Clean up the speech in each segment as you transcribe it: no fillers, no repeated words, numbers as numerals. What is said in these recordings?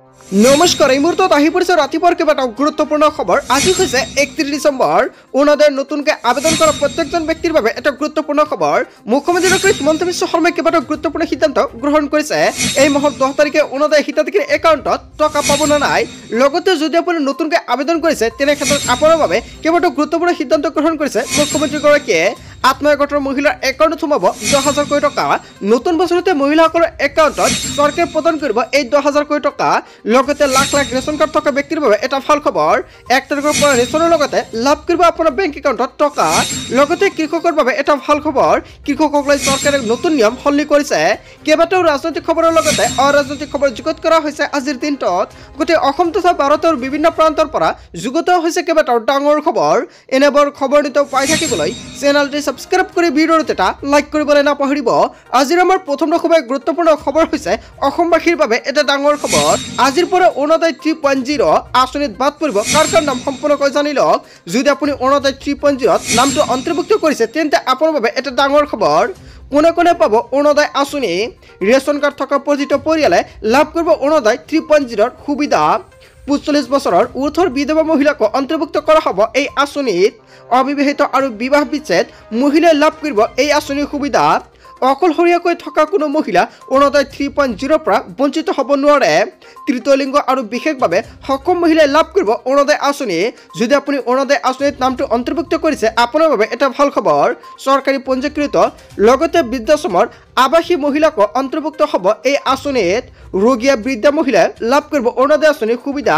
নমস্কাৰ এই মুহূৰ্তত আহি পৰিছে ৰাতিপুৱাৰ কেইবাটাও গুৰুত্বপূৰ্ণ খবৰ। আজি হৈছে 31 ডিচেম্বৰ। অৰুণোদয় নতুনকৈ আবেদন কৰা প্ৰত্যেকজন ব্যক্তিৰ বাবে এটা গুৰুত্বপূৰ্ণ খবৰ। মুখ্যমন্ত্ৰী ডক্টৰ হিমন্ত বিশ্ব শৰ্মাই কেইবাটাও গুৰুত্বপূৰ্ণ সিদ্ধান্ত গ্ৰহণ কৰিছে। এই মাহৰ 10 তাৰিখে অৰুণোদয় হিতাধিকাৰীৰ একাউণ্টত টকা পাব না নাই, লগতে যদি আপুনি নতুনকৈ আবেদন কৰিছে তেনে ক্ষেত্ৰত আপোনাৰ বাবে কেইবাটাও গুৰুত্বপূৰ্ণ সিদ্ধান্ত গ্ৰহণ কৰিছে মুখ্যমন্ত্ৰীগৰাকীয়ে। আত্মসহায়ক গোটৰ মহিলাৰ একাউণ্টত সোমাব 10,000 কোটি টকা। নতুন বছৰতে মহিলাসকলৰ একাউণ্টত চৰকাৰে প্ৰদান কৰিব এই 10,000 কোটি টকা। লগতে লাখ লাখ ৰেচন কাৰ্ড থকা ব্যক্তিৰ বাবে এটা ভাল খবৰ। 1 তাৰিখৰ পৰা ৰেচনৰ লগতে লাভ কৰিব আপোনাৰ বেংক একাউণ্টত টকা। লগতে কৃষকৰ বাবে এটা ভাল খবৰ। কৃষকক লৈ চৰকাৰে নতুন নিয়ম সলনি কৰিছে। কেইবাটাও ৰাজনৈতিক খবৰৰ লগতে অৰাজনৈতিক খবৰ যুগুত কৰা হৈছে আজিৰ দিনটোত। গোটেই অসম তথা ভাৰতৰ বিভিন্ন প্ৰান্তৰ পৰা যুগুত হৈছে কেইবাটাও ডাঙৰ খবৰ। এনেবোৰ খবৰ নিতৌ পাই থাকিবলৈ চেনেলটি সাবস্ক্ৰাইব কৰি ভিডিওটো এটা লাইক কৰিবলৈ নাপাহৰিব। আজিৰ আমাৰ প্ৰথম খুবেই গুৰুত্বপূৰ্ণ খবৰ হৈছে অসমবাসীৰ বাবে এটা ডাঙৰ খবৰ। আজিৰ পৰা অৰুণোদয় 3.0 আঁচনিত বাদ পৰিব কাৰ কাৰ নাম সম্পূৰ্ণকৈ জানি লওক। যদি আপুনি অৰুণোদয় 3.0 নামটো অন্তৰ্ভুক্ত কৰিছে তেন্তে আপোনাৰ বাবে এটা ডাঙৰ খবৰ। কোনে কোনে পাব অৰুণোদয় আঁচনি? ৰেচন কাৰ্ড থকা প্ৰতিটো পৰিয়ালে লাভ কৰিব অৰুণোদয় 3.0 সুবিধা। 45 বছৰৰ ঊৰ্ধ্বৰ বিধৱা মহিলাক অন্তৰ্ভুক্ত কৰা হ'ব এই আঁচনিত। অবিবাহিত আৰু বিবাহ বিচ্ছেদ মহিলাই লাভ কৰিব এই আঁচনিৰ সুবিধা। অকলশৰীয়াকৈ থকা কোনো মহিলা অৰুণোদয় 3.0 পৰা বঞ্চিত হ'ব নোৱাৰে। তৃতীয় লিংগ আৰু বিশেষভাৱে সক্ষম মহিলাই লাভ কৰিব অৰুণোদয় আঁচনি। যদি আপুনি অৰুণোদয় আঁচনিত নামটো অন্তৰ্ভুক্ত কৰিছে আপোনাৰ বাবে এটা ভাল খবৰ। চৰকাৰী পঞ্জীকৃত লগতে বৃদ্ধাশ্ৰমৰ আৱাসী মহিলাক অন্তৰ্ভুক্ত হ'ব এই আঁচনিত। ৰোগীয়া বৃদ্ধা মহিলাই লাভ কৰিব অৰুণোদয় আঁচনিৰ সুবিধা।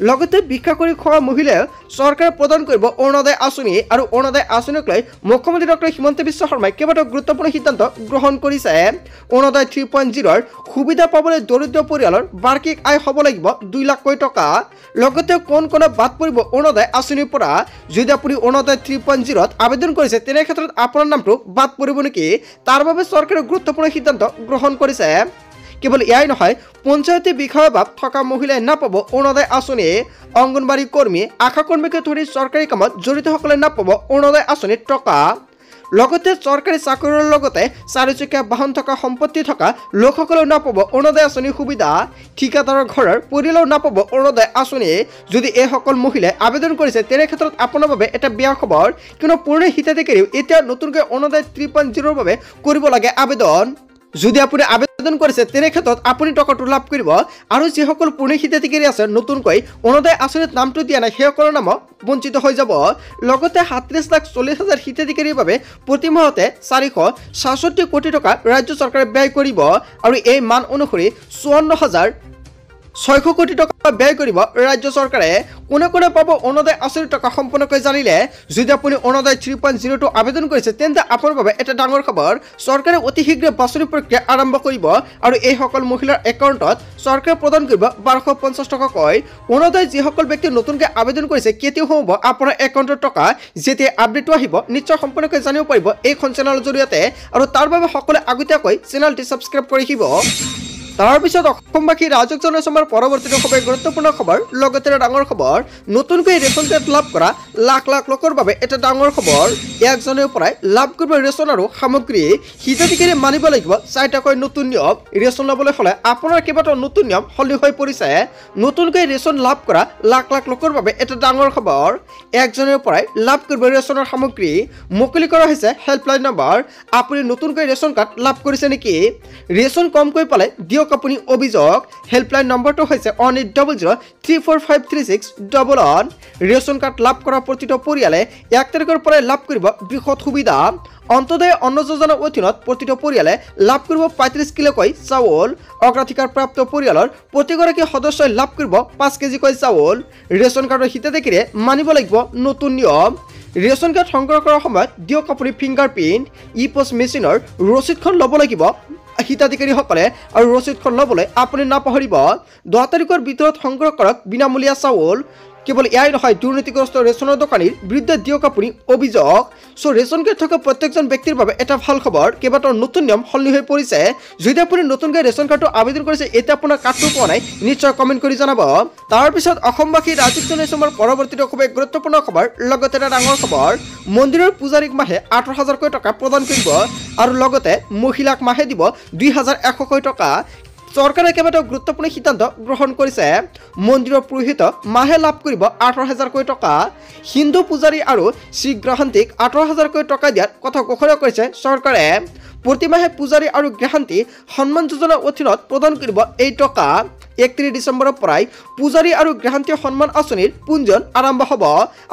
লগতে ভিক্ষা কৰি খোৱা মহিলাই চৰকাৰে প্ৰদান কৰিব অৰুণোদয় আঁচনি। আৰু অৰুণোদয় আঁচনিক লৈ মুখ্যমন্ত্ৰী ডক্টৰ হিমন্ত বিশ্ব শৰ্মাই কেইবাটাও গুৰুত্বপূৰ্ণ সিদ্ধান্ত গ্ৰহণ কৰিছে। অৰুণোদয় 3.0 সুবিধা পাবলৈ দৰিদ্ৰ পৰিয়ালৰ বাৰ্ষিক আয় হ'ব লাগিব 2 লাখ কোটি টকা। লগতে কোন কোনে বাদ পৰিব অৰুণোদয় আঁচনিৰ পৰা? যদি আপুনি অৰুণোদয় 3.0 আবেদন কৰিছে তেনে ক্ষেত্ৰত আপোনাৰ নামটো বাদ পৰিব নেকি, তাৰ বাবে চৰকাৰে গুৰুত্বপূৰ্ণ সিদ্ধান্ত গ্ৰহণ কৰিছে। কেৱল এয়াই নহয়, পঞ্চায়তী বিষয়াভাৱ থকা মহিলাই নাপাব অৰুণোদয় আঁচনি। অংগনবাড়ী কৰ্মী আশা কৰ্মীকে ধৰি চৰকাৰী কামত জড়িতসকলে নাপাব অৰুণোদয় আঁচনিৰ টকা। লগতে চৰকাৰী চাকৰিৰ লগতে চাৰিচকীয়া বাহন থকা সম্পত্তি থকা লোকসকলেও নাপাব অৰুণোদয় আঁচনিৰ সুবিধা। ঠিকাদাৰৰ ঘৰৰ পৰিয়ালেও নাপাব অৰুণোদয় আঁচনি। যদি এইসকল মহিলাই আবেদন কৰিছে তেনে ক্ষেত্ৰত আপোনাৰ বাবে এটা বেয়া খবৰ, কিয়নো পুৰণি হিতাধিকাৰীও এতিয়া নতুনকৈ অৰুণোদয় 3.0 বাবে কৰিব লাগে আবেদন। যদি আপুনি আবেদন কৰিছে তেনে ক্ষেত্ৰত আপুনি টকাটো লাভ কৰিব। আৰু যিসকল পুৰণি হিতাধিকাৰী আছে নতুনকৈ অৰুণোদয় আঁচনিত নামটো দিয়া নাই সেইসকলৰ নাম বঞ্চিত হৈ যাব। লগতে 37,40,000 হিতাধিকাৰীৰ বাবে প্ৰতি মাহতে 466 কোটি টকা ৰাজ্য চৰকাৰে ব্যয় কৰিব। আৰু এই মান অনুসৰি 54,600 কোটি টকা ব্যয় কৰিব ৰাজ্য চৰকাৰে। কোনে কোনে পাব অৰুণোদয় আঁচনিৰ টকা সম্পূৰ্ণকৈ জানিলে। যদি আপুনি অৰুণোদয় 3.0 আবেদন কৰিছে তেন্তে আপোনাৰ বাবে এটা ডাঙৰ খবৰ। চৰকাৰে অতি শীঘ্ৰে বাছনি প্ৰক্ৰিয়া আৰম্ভ কৰিব আৰু এইসকল মহিলাৰ একাউণ্টত চৰকাৰে প্ৰদান কৰিব 1250 টকাকৈ। অৰুণোদয় যিসকল ব্যক্তিয়ে নতুনকৈ আবেদন কৰিছে কেতিয়া সোমাব আপোনাৰ একাউণ্টৰ টকা, যেতিয়া আপডেটটো আহিব নিশ্চয় সম্পূৰ্ণকৈ জানিব পাৰিব এইখন চেনেলৰ জৰিয়তে। আৰু তাৰ বাবে সকলোৱে আগতীয়াকৈ চেনেলটি ছাবস্ক্ৰাইব কৰি ৰাখিব। তাৰপিছত অসমবাসী ৰাজক জনাইছে আমাৰ পৰৱৰ্তী খুবেই গুৰুত্বপূৰ্ণ খবৰ। লগতে ডাঙৰ খবৰ, নতুনকৈ ৰেচন কাৰ্ড লাভ কৰা লাখ লাখ লোকৰ বাবে এটা ডাঙৰ খবৰ। 1 জানুৱাৰীৰ পৰাই লাভ কৰিব ৰেচন আৰু সামগ্ৰী। হিতাধিকাৰী মানিব লাগিব 4টাকৈ নতুন নিয়ম। ৰেচন ল'বলৈ হ'লে আপোনাৰ কেইবাটাও নতুন নিয়ম সলনি হৈ পৰিছে। নতুনকৈ ৰেচন লাভ কৰা লাখ লাখ লোকৰ বাবে এটা ডাঙৰ খবৰ। 1 জানুৱাৰীৰ পৰাই লাভ কৰিব ৰেচনৰ সামগ্ৰী। মুকলি কৰা হৈছে হেল্পলাইন নম্বৰ। আপুনি নতুনকৈ ৰেচন কাৰ্ড লাভ কৰিছে নেকি? ৰেচন কমকৈ পালে দিয়ক আপুনি অভিযোগ। হেল্পলাইন নম্বৰটো হৈছে 180034536111। ৰেচন কাৰ্ড লাভ কৰা প্ৰতিটো পৰিয়ালে 1 তাৰিখৰ পৰাই লাভ কৰিব বৃহৎ সুবিধা। অন্তোদয় অন্ন যোজনাৰ অধীনত প্ৰতিটো পৰিয়ালে লাভ কৰিব 35 কিলোকৈ চাউল। অগ্ৰাধিকাৰপ্ৰাপ্ত পৰিয়ালৰ প্ৰতিগৰাকী সদস্যই লাভ কৰিব 5 কেজিকৈ চাউল। ৰেচন কাৰ্ডৰ হিতাধিকাৰীয়ে মানিব লাগিব নতুন নিয়ম। ৰেচন কাৰ্ড সংগ্ৰহ কৰাৰ সময়ত দিয়ক আপুনি ফিংগাৰপ্ৰিণ্ট। ই-পোষ্ট মেচিনৰ ৰচিদখন ল'ব লাগিব হিতাধিকাৰীসকলে। আৰু ৰচিদখন ল'বলৈ আপুনি নাপাহৰিব। 10 তাৰিখৰ ভিতৰত সংগ্ৰহ কৰক বিনামূলীয়া চাউল। কেৱল এয়াই নহয়, দুৰ্নীতিগ্ৰস্ত ৰেচনৰ দোকানীৰ বিৰুদ্ধে দিয়ক আপুনি অভিযোগ। ৰেচন কাৰ্ড থকা প্ৰত্যেকজন ব্যক্তিৰ বাবে এটা ভাল খবৰ। কেইবাটাও নতুন নিয়ম সলনি হৈ পৰিছে। যদি আপুনি নতুনকৈ ৰেচন কাৰ্ডটো আবেদন কৰিছে এতিয়া আপোনাৰ কাৰ্ডটো পোৱা নাই নিশ্চয় কমেণ্ট কৰি জনাব। তাৰপিছত অসমবাসী ৰাজীৱ জনাইছে আমাৰ পৰৱৰ্তী খুবেই গুৰুত্বপূৰ্ণ খবৰ। লগতে এটা ডাঙৰ খবৰ, মন্দিৰৰ পূজাৰীক মাহে 18,000 কোটি টকা প্ৰদান কৰিব। আৰু লগতে মহিলাক মাহে দিব 2,100 কোটি টকা। চৰকাৰে কেইবাটাও গুৰুত্বপূৰ্ণ সিদ্ধান্ত গ্ৰহণ কৰিছে। মন্দিৰৰ পুৰোহিত মাহে লাভ কৰিব 18,000 টকা। হিন্দু পূজাৰী আৰু শ্ৰীগ্ৰহান্তীক 18,000 টকা দিয়াৰ কথা ঘোষণা কৰিছে চৰকাৰে। প্ৰতিমাহে পূজাৰী আৰু গ্ৰহান্তি সন্মান যোজনাৰ অধীনত প্ৰদান কৰিব এই টকা। 31 ডিচেম্বৰৰ পৰাই পূজাৰী আৰু গ্ৰহান্তি সন্মান আঁচনিৰ পঞ্জীয়ন আৰম্ভ হ'ব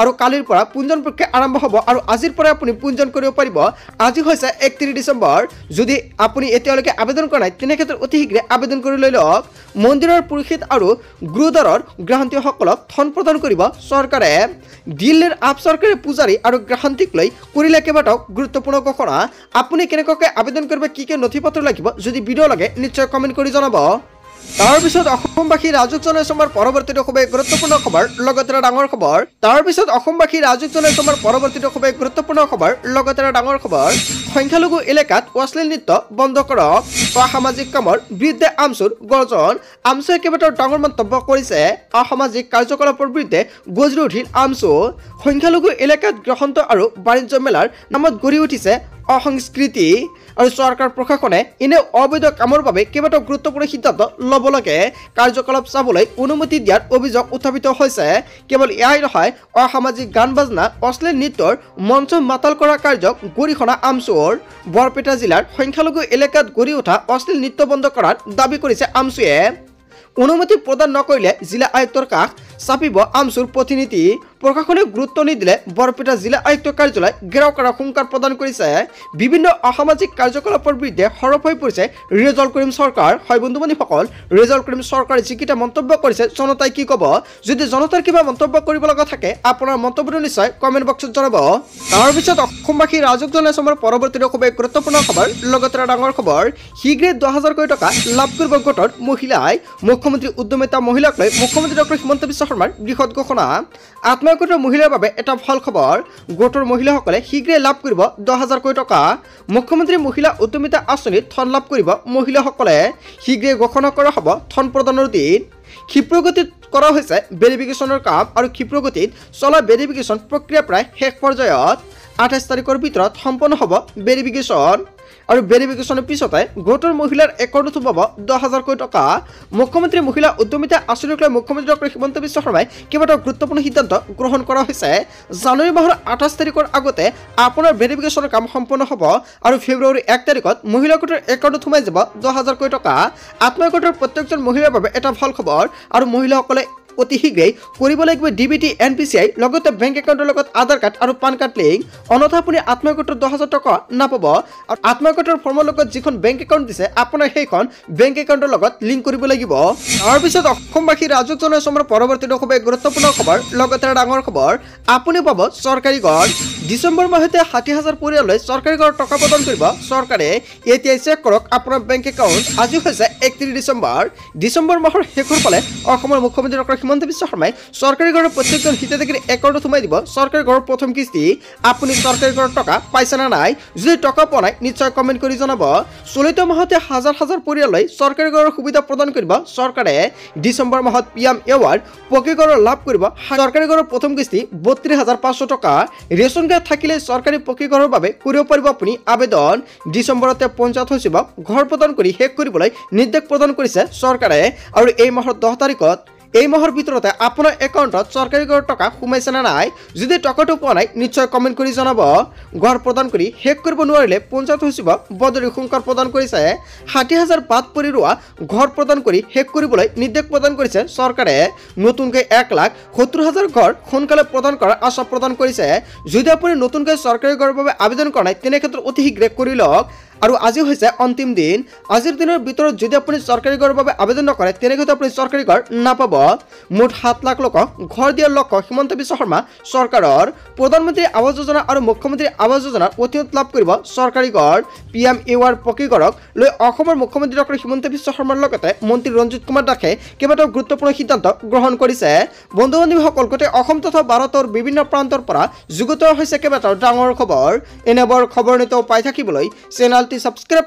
আৰু কালিৰ পৰা পঞ্জীয়ন প্ৰক্ৰিয়া আৰম্ভ হ'ব আৰু আজিৰ পৰা আপুনি পঞ্জীয়ন কৰিব পাৰিব। আজি হৈছে 31 ডিচেম্বৰ। যদি আপুনি এতিয়ালৈকে আবেদন কৰা নাই তেনে ক্ষেত্ৰত অতি শীঘ্ৰে আবেদন কৰি লৈ লওক। মন্দিৰৰ পুৰোহিত আৰু গুৰুদ্বাৰৰ গ্ৰহান্তিসকলক ধন প্ৰদান কৰিব চৰকাৰে। দিল্লীৰ আপ চৰকাৰে পূজাৰী আৰু গ্ৰহান্তিক লৈ কৰিলে কেইবাটাও গুৰুত্বপূৰ্ণ ঘোষণা। আপুনি কেনেকৈ আবেদন কৰিব, কি কি নথি পত্ৰ লাগিব, যদি ভিডিঅ' লাগে নিশ্চয় কমেণ্ট কৰি জনাব। তাৰপিছত অসমবাসী ৰাজুক জনাই চমৰ পৰৱৰ্তীটো খুবেই গুৰুত্বপূৰ্ণ খবৰ, লগতে ডাঙৰ খবৰ। তাৰপিছত অসমবাসী ৰাজুক জনাই চমৰ পৰৱৰ্তীটো খুবেই গুৰুত্বপূৰ্ণ খবৰ, লগতে ডাঙৰ খবৰ। সংখ্যালঘু এলেকাত অশ্লীল নৃত্য বন্ধ কৰক। অসামাজিক কামৰ বিৰুদ্ধে আমচুৰ গৰ্জন। আমচুৱে কেইবাটাও ডাঙৰ মন্তব্য কৰিছে। অসামাজিক কাৰ্যকলাপৰ বিৰুদ্ধে গজৰি উঠিল আমচু। সংখ্যালঘু এলেকাত গ্ৰহন্ত আৰু বাণিজ্য মেলাৰ নামত গঢ়ি উঠিছে অসংস্কৃতি আৰু চৰকাৰ প্ৰশাসনে এনে অবৈধ কামৰ বাবে কেইবাটাও গুৰুত্বপূৰ্ণ সিদ্ধান্ত ল'ব লাগে। কাৰ্যকলাপ চাবলৈ অনুমতি দিয়াৰ অভিযোগ উত্থাপিত হৈছে। কেৱল এয়াই নহয়, অসামাজিক গান বাজনা, অশ্লীল নৃত্যৰ মঞ্চ মাতাল কৰা কাৰ্যক গৰিহণা আমচুৰ। বৰপেটা জিলাৰ সংখ্যালঘু এলেকাত গঢ়ি উঠা অশ্লীল নৃত্য বন্ধ কৰাৰ দাবী কৰিছে আমচুৱে। অনুমতি প্ৰদান নকৰিলে জিলা আয়ুক্তৰ কাষ চাপিব আমচুৰ প্ৰতিনিধি। প্ৰশাসনে গুৰুত্ব নিদিলে বৰপেটা জিলা আয়ুক্ত কাৰ্যালয় ঘেৰাও কৰাৰ হুংকাৰ প্ৰদান কৰিছে। বিভিন্ন অসামাজিক কাৰ্যকলাপৰ বিৰুদ্ধে সৰব হৈ পৰিছে ৰেজাউল কৰিম চৰকাৰ। হয় বন্ধু বান্ধৱীসকল, ৰেজাউল কৰিম চৰকাৰে যিকেইটা মন্তব্য কৰিছে জনতাই কি ক'ব? যদি জনতাৰ কিবা মন্তব্য কৰিব লগা থাকে আপোনাৰ মন্তব্যটো নিশ্চয় কমেণ্ট বক্সত জনাব। তাৰপিছত অসমবাসী ৰাজুক জনাই চমৰ পৰৱৰ্তীটো খুবেই গুৰুত্বপূৰ্ণ খবৰ, লগতে ডাঙৰ খবৰ। শীঘ্ৰে 10,000 টকা লাভ কৰিব গোটৰ মহিলাই। মুখ্যমন্ত্ৰী উদ্যমিতা মহিলাক লৈ মুখ্যমন্ত্ৰী ডক্টৰ হিমন্ত বিশ্ব শৰ্মাৰ বৃহৎ ঘোষণা। আত্মসহায়ক মহিলাৰ বাবে এটা ভাল খবৰ। গোটৰ মহিলাসকলে শীঘ্ৰে লাভ কৰিব 10,000 টকা। মুখ্যমন্ত্ৰী মহিলা উদ্যমিতা আঁচনিত ধন লাভ কৰিব মহিলাসকলে। শীঘ্ৰে ঘোষণা কৰা হ'ব ধন প্ৰদানৰ দিন। ক্ষিপ্ৰগতিত কৰা হৈছে ভেৰিফিকেশ্যনৰ কাম আৰু ক্ষিপ্ৰগতিত চলা ভেৰিফিকেশ্যন প্ৰক্ৰিয়া প্ৰায় শেষ পৰ্যায়ত। 28 তাৰিখৰ ভিতৰত সম্পন্ন হ'ব ভেৰিফিকেশ্যন আৰু ভেৰিফিকেশ্যনৰ পিছতে গোটৰ মহিলাৰ একাউণ্টত সোমাব 10,000 টকা। মুখ্যমন্ত্ৰী মহিলা উদ্যমিতা আঁচনিক লৈ মুখ্যমন্ত্ৰী ডক্টৰ হিমন্ত বিশ্ব শৰ্মাই কেইবাটাও গুৰুত্বপূৰ্ণ সিদ্ধান্ত গ্ৰহণ কৰা হৈছে। জানুৱাৰী মাহৰ 28 তাৰিখৰ আগতে আপোনাৰ ভেৰিফিকেশ্যনৰ কাম সম্পন্ন হ'ব আৰু ফেব্ৰুৱাৰী 1 তাৰিখত মহিলা গোটৰ একাউণ্টত সোমাই যাব 10,000 টকা। আত্মসহায়ক গোটৰ প্ৰত্যেকজন মহিলাৰ বাবে এটা ভাল খবৰ আৰু মহিলাসকলে অতি শীঘ্ৰেই কৰিব লাগিব DBT NPCI, লগতে বেংক একাউণ্টৰ লগত আধাৰ কাৰ্ড আৰু পান কাৰ্ড লিংক। অন্যথা আপুনি আত্মসহায়ক গোটৰ 10,000 টকা নাপাব। আৰু আত্মসহায়ক গোটৰ ফৰ্মৰ লগত যিখন বেংক একাউণ্ট দিছে আপোনাৰ সেইখন বেংক একাউণ্টৰ লগত লিংক কৰিব লাগিব। তাৰপিছত অসমবাসী ৰাজুক জনাই চমৰ পৰৱৰ্তীটো খুবেই গুৰুত্বপূৰ্ণ খবৰ, লগতে ডাঙৰ খবৰ। আপুনি পাব চৰকাৰী ঘৰ। ডিচেম্বৰ মাহতে 60,000 পৰিয়াললৈ চৰকাৰী ঘৰৰ টকা প্ৰদান কৰিব চৰকাৰে। এতিয়াই চেক কৰক আপোনাৰ বেংক একাউণ্ট। আজি হৈছে 31 ডিচেম্বৰ। ডিচেম্বৰ মাহৰ শেষৰ ফালে অসমৰ মুখ্যমন্ত্ৰী ডক্টৰ হিমন্ত বিশ্ব শৰ্মাই চৰকাৰী ঘৰৰ প্ৰত্যেকজন হিতাধিকাৰীৰ একাউণ্টত সোমাই দিব চৰকাৰী ঘৰৰ প্ৰথম কিস্তি। আপুনি চৰকাৰী ঘৰৰ টকা পাইছে নে নাই? যদি টকা পোৱা নাই নিশ্চয় কমেণ্ট কৰি জনাব। চলিত মাহতে হাজাৰ হাজাৰ পৰিয়াললৈ চৰকাৰী ঘৰৰ সুবিধা প্ৰদান কৰিব চৰকাৰে। ডিচেম্বৰ মাহত PM এৱাৰ্ড পকী ঘৰৰ লাভ কৰিব চৰকাৰী ঘৰৰ প্ৰথম কিস্তি 32,500 টকা। ৰেচন কাৰ্ড থাকিলে চৰকাৰী পকী ঘৰৰ বাবে কৰিব পাৰিব আপুনি আবেদন। ডিচেম্বৰতে পঞ্চায়ত সচিবক ঘৰ প্ৰদান কৰি শেষ কৰিবলৈ নিৰ্দেশ প্ৰদান কৰিছে চৰকাৰে। আৰু এই মাহৰ 10 তাৰিখত এই মাহৰ ভিতৰতে আপোনাৰ একাউণ্টত চৰকাৰী ঘৰৰ টকা সোমাইছে নে নাই? যদি টকাটো পোৱা নাই নিশ্চয় কমেণ্ট কৰি জনাব। ঘৰ প্ৰদান কৰি শেষ কৰিব নোৱাৰিলে পঞ্চায়ত সচিবক বদলি হুংকাৰ প্ৰদান কৰিছে। 60,000 বাদ পৰি ৰোৱা ঘৰ প্ৰদান কৰি শেষ কৰিবলৈ নিৰ্দেশ প্ৰদান কৰিছে চৰকাৰে। নতুনকৈ 1,70,000 ঘৰ সোনকালে প্ৰদান কৰাৰ আশ্বাস প্ৰদান কৰিছে। যদি আপুনি নতুনকৈ চৰকাৰী ঘৰৰ বাবে আবেদন কৰা নাই তেনে ক্ষেত্ৰত অতি শীঘ্ৰে কৰি লওক। আৰু আজি হৈছে অন্তিম দিন। আজিৰ দিনৰ ভিতৰত যদি আপুনি চৰকাৰী ঘৰৰ বাবে আবেদন নকৰে তেনেক্ষেত্ৰত আপুনি চৰকাৰী ঘৰ নাপাব। মুঠ 7 লাখ লোকক ঘৰ দিয়াৰ লক্ষ্য হিমন্ত বিশ্ব শৰ্মা চৰকাৰৰ। প্ৰধানমন্ত্ৰী আৱাস যোজনা আৰু মুখ্যমন্ত্ৰী আৱাস যোজনাৰ অধীনত লাভ কৰিব চৰকাৰী ঘৰ। PM এৱাৰ্ড পকী ঘৰক লৈ অসমৰ মুখ্যমন্ত্ৰী ডক্টৰ হিমন্ত বিশ্ব শৰ্মাৰ লগতে মন্ত্ৰী ৰঞ্জিত কুমাৰ দাসে কেইবাটাও গুৰুত্বপূৰ্ণ সিদ্ধান্ত গ্ৰহণ কৰিছে। বন্ধু বান্ধৱীসকল, গোটেই অসম তথা ভাৰতৰ বিভিন্ন প্ৰান্তৰ পৰা যুগুত হৈছে কেইবাটাও ডাঙৰ খবৰ। এনেবোৰ খবৰ নিতৌ পাই থাকিবলৈ চেনেলটি সাবস্ক্ৰাইব